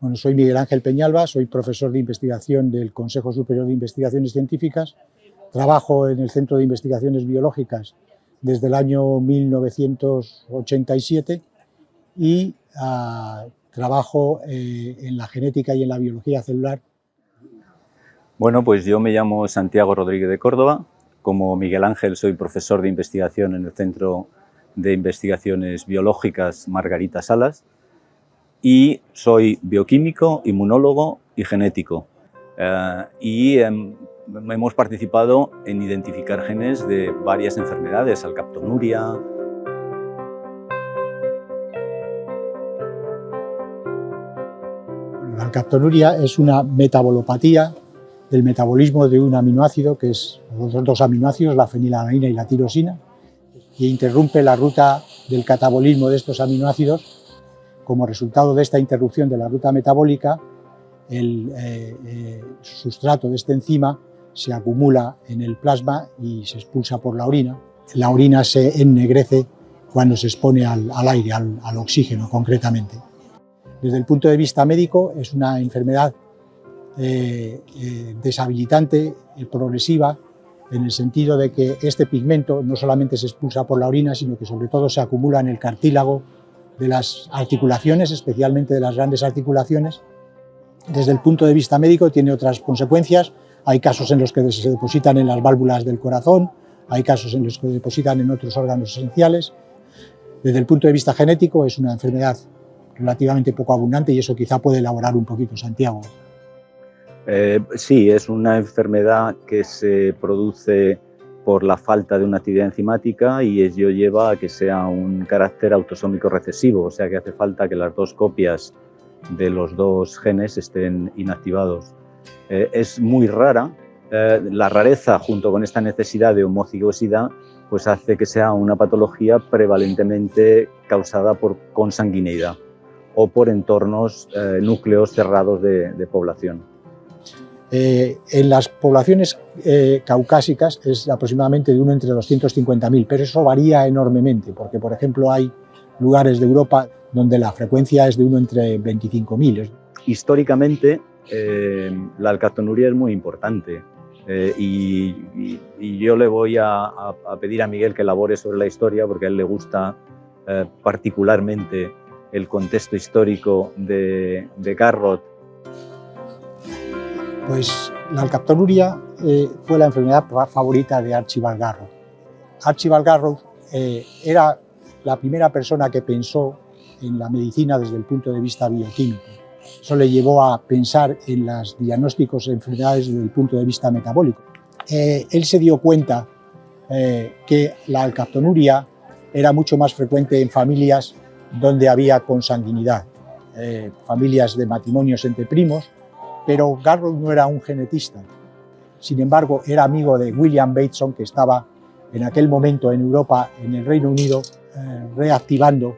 Bueno, soy Miguel Ángel Peñalba, soy profesor de investigación del Consejo Superior de Investigaciones Científicas. Trabajo en el Centro de Investigaciones Biológicas desde el año 1987 y trabajo en la genética y en la biología celular. Bueno, pues yo me llamo Santiago Rodríguez de Córdoba. Como Miguel Ángel soy profesor de investigación en el Centro de Investigaciones Biológicas Margarita Salas y soy bioquímico, inmunólogo y genético. Hemos participado en identificar genes de varias enfermedades, alcaptonuria. La alcaptonuria es una metabolopatía del metabolismo de un aminoácido, que es los dos aminoácidos, la fenilalanina y la tirosina, que interrumpe la ruta del catabolismo de estos aminoácidos. Como resultado de esta interrupción de la ruta metabólica, el sustrato de esta enzima se acumula en el plasma y se expulsa por la orina. La orina se ennegrece cuando se expone al aire, al oxígeno concretamente. Desde el punto de vista médico es una enfermedad deshabilitante, progresiva, en el sentido de que este pigmento no solamente se expulsa por la orina, sino que sobre todo se acumula en el cartílago de las articulaciones, especialmente de las grandes articulaciones. Desde el punto de vista médico tiene otras consecuencias. Hay casos en los que se depositan en las válvulas del corazón, hay casos en los que se depositan en otros órganos esenciales. Desde el punto de vista genético es una enfermedad relativamente poco abundante y eso quizá puede elaborar un poquito Santiago. Sí, es una enfermedad que se produce por la falta de una actividad enzimática y ello lleva a que sea un carácter autosómico recesivo, o sea que hace falta que las dos copias de los dos genes estén inactivados. Es muy rara. La rareza, junto con esta necesidad de homocigosidad, pues hace que sea una patología prevalentemente causada por consanguineidad o por entornos, núcleos cerrados de población. En las poblaciones caucásicas es aproximadamente de uno entre 250.000, pero eso varía enormemente, porque por ejemplo hay lugares de Europa donde la frecuencia es de uno entre 25.000. Históricamente la alcaptonuria es muy importante y yo le voy a pedir a Miguel que elabore sobre la historia porque a él le gusta particularmente el contexto histórico de Garrod. Pues la alcaptonuria fue la enfermedad favorita de Archibald Garrod. Archibald Garrod era la primera persona que pensó en la medicina desde el punto de vista bioquímico. Eso le llevó a pensar en los diagnósticos de enfermedades desde el punto de vista metabólico. Él se dio cuenta que la alcaptonuria era mucho más frecuente en familias donde había consanguinidad, familias de matrimonios entre primos, pero Garrod no era un genetista. Sin embargo, era amigo de William Bateson, que estaba en aquel momento en Europa, en el Reino Unido, reactivando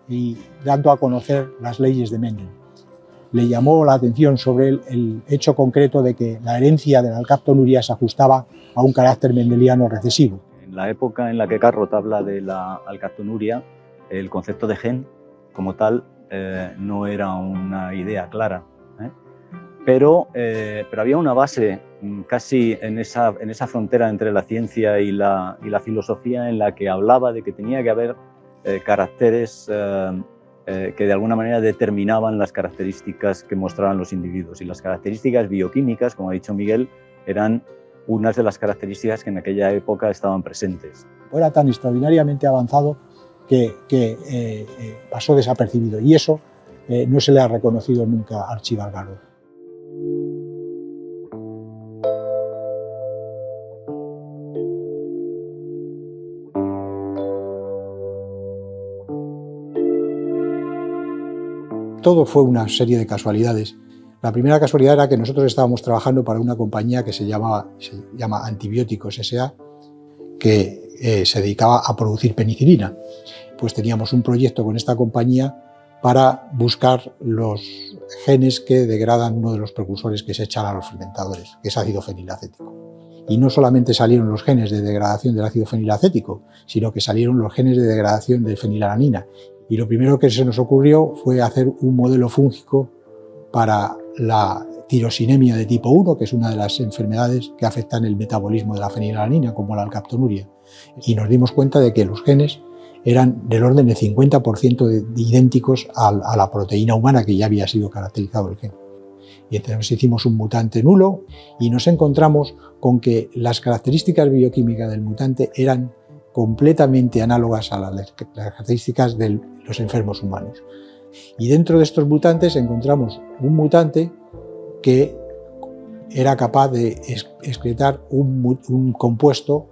y dando a conocer las leyes de Mendel. Le llamó la atención sobre el hecho concreto de que la herencia de la alcaptonuria se ajustaba a un carácter mendeliano recesivo. En la época en la que Garrod habla de la alcaptonuria, el concepto de gen como tal no era una idea clara. Pero había una base casi en esa frontera entre la ciencia y la filosofía en la que hablaba de que tenía que haber caracteres que de alguna manera determinaban las características que mostraban los individuos. Y las características bioquímicas, como ha dicho Miguel, eran unas de las características que en aquella época estaban presentes. Era tan extraordinariamente avanzado que pasó desapercibido y eso no se le ha reconocido nunca a Archibald Garrod. Todo fue una serie de casualidades. La primera casualidad era que nosotros estábamos trabajando para una compañía que se llama Antibióticos S.A., que se dedicaba a producir penicilina. Pues teníamos un proyecto con esta compañía para buscar los genes que degradan uno de los precursores que se echan a los fermentadores, que es ácido fenilacético. Y no solamente salieron los genes de degradación del ácido fenilacético, sino que salieron los genes de degradación de fenilalanina. Y lo primero que se nos ocurrió fue hacer un modelo fúngico para la tirosinemia de tipo 1, que es una de las enfermedades que afectan el metabolismo de la fenilalanina, como la alcaptonuria. Y nos dimos cuenta de que los genes eran del orden de 50% idénticos a la proteína humana, que ya había sido caracterizado el gen. Y entonces hicimos un mutante nulo y nos encontramos con que las características bioquímicas del mutante eran completamente análogas a las características de los enfermos humanos. Y dentro de estos mutantes encontramos un mutante que era capaz de excretar un compuesto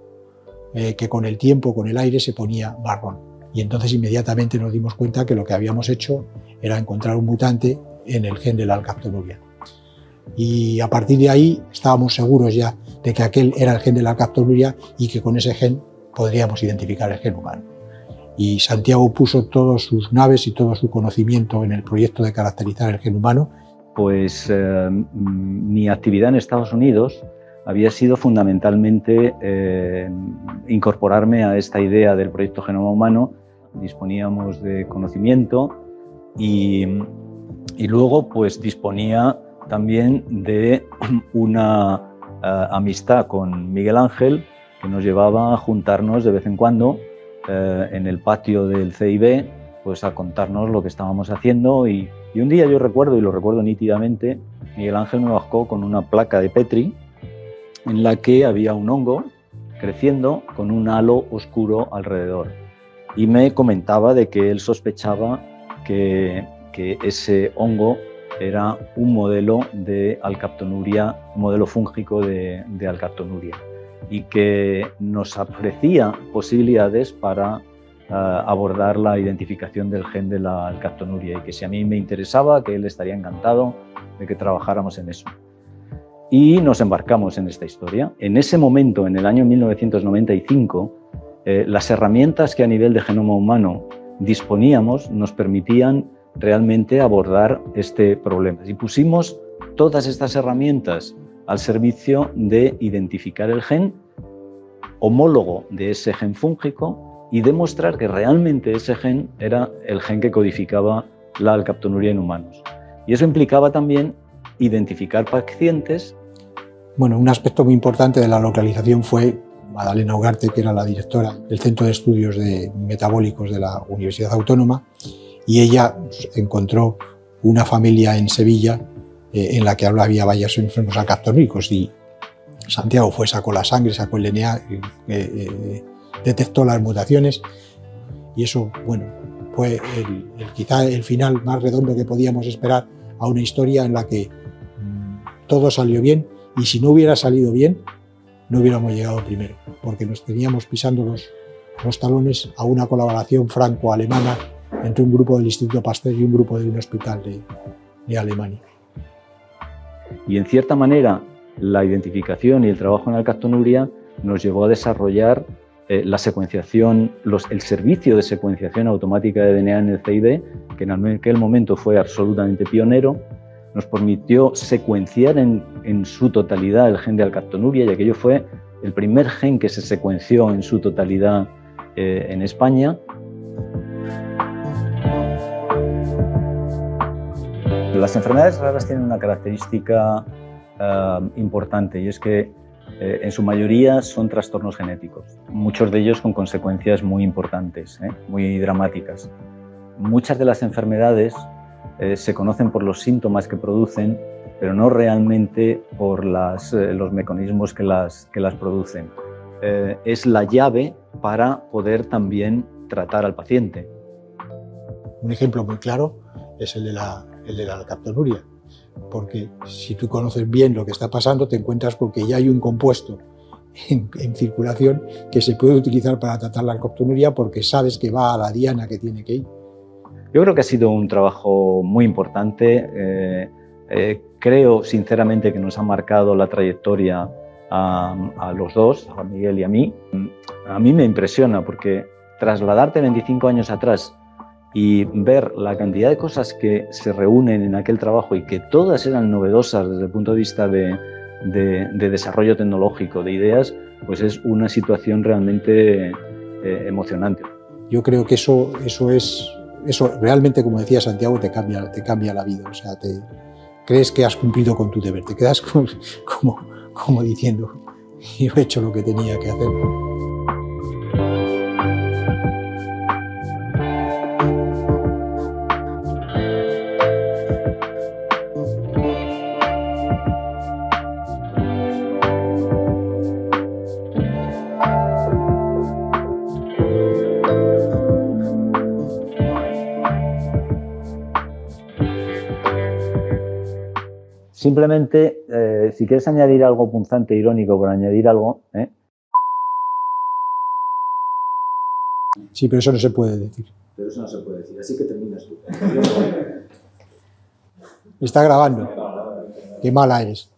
que con el tiempo, con el aire, se ponía marrón. Y entonces inmediatamente nos dimos cuenta que lo que habíamos hecho era encontrar un mutante en el gen de la alcaptonuria. Y a partir de ahí estábamos seguros ya de que aquel era el gen de la alcaptonuria y que con ese gen podríamos identificar el gen humano. Y Santiago puso todas sus naves y todo su conocimiento en el proyecto de caracterizar el gen humano. Pues mi actividad en Estados Unidos había sido fundamentalmente incorporarme a esta idea del proyecto Genoma Humano. Disponíamos de conocimiento y luego pues disponía también de una amistad con Miguel Ángel, que nos llevaba a juntarnos de vez en cuando en el patio del CIB, pues a contarnos lo que estábamos haciendo. Y un día yo recuerdo, y lo recuerdo nítidamente, Miguel Ángel me bajó con una placa de Petri en la que había un hongo creciendo con un halo oscuro alrededor. Y me comentaba de que él sospechaba que ese hongo era un modelo de alcaptonuria, un modelo fúngico de alcaptonuria, y que nos ofrecía posibilidades para abordar la identificación del gen de la alcaptonuria, y que si a mí me interesaba, que él estaría encantado de que trabajáramos en eso. Y nos embarcamos en esta historia. En ese momento, en el año 1995, las herramientas que a nivel de genoma humano disponíamos nos permitían realmente abordar este problema. Y pusimos todas estas herramientas al servicio de identificar el gen homólogo de ese gen fúngico y demostrar que realmente ese gen era el gen que codificaba la alcaptonuria en humanos. Y eso implicaba también identificar pacientes. Bueno, un aspecto muy importante de la localización fue Madalena Ugarte, que era la directora del Centro de Estudios Metabólicos de la Universidad Autónoma, y ella encontró una familia en Sevilla en la que había varios enfermos alcaptonúricos, y Santiago sacó la sangre, sacó el DNA, detectó las mutaciones, y eso, bueno, fue quizá el final más redondo que podíamos esperar a una historia en la que todo salió bien, y si no hubiera salido bien, no hubiéramos llegado primero, porque nos teníamos pisando los talones a una colaboración franco-alemana entre un grupo del Instituto Pasteur y un grupo de un hospital de Alemania. Y en cierta manera, la identificación y el trabajo en alcaptonuria nos llevó a desarrollar la secuenciación, el servicio de secuenciación automática de DNA en el CIB, que en aquel momento fue absolutamente pionero. Nos permitió secuenciar en su totalidad el gen de alcaptonuria, y aquello fue el primer gen que se secuenció en su totalidad en España. Las enfermedades raras tienen una característica importante, y es que en su mayoría son trastornos genéticos, muchos de ellos con consecuencias muy importantes, muy dramáticas. Muchas de las enfermedades se conocen por los síntomas que producen, pero no realmente por los mecanismos que las producen. Es la llave para poder también tratar al paciente. Un ejemplo muy claro es el de la alcaptonuria, porque si tú conoces bien lo que está pasando, te encuentras con que ya hay un compuesto en circulación que se puede utilizar para tratar la alcaptonuria, porque sabes que va a la diana que tiene que ir. Yo creo que ha sido un trabajo muy importante. Creo sinceramente que nos ha marcado la trayectoria a los dos, a Miguel y a mí. A mí me impresiona, porque trasladarte 25 años atrás y ver la cantidad de cosas que se reúnen en aquel trabajo, y que todas eran novedosas desde el punto de vista de desarrollo tecnológico, de ideas, pues es una situación realmente emocionante. Yo creo que eso es eso realmente, como decía Santiago, te cambia la vida. O sea, crees que has cumplido con tu deber, te quedas como diciendo, yo he hecho lo que tenía que hacer. Simplemente, si quieres añadir algo punzante, irónico, por añadir algo, Sí, pero eso no se puede decir. Pero eso no se puede decir, así que terminas tú. Está grabando. Qué mala eres.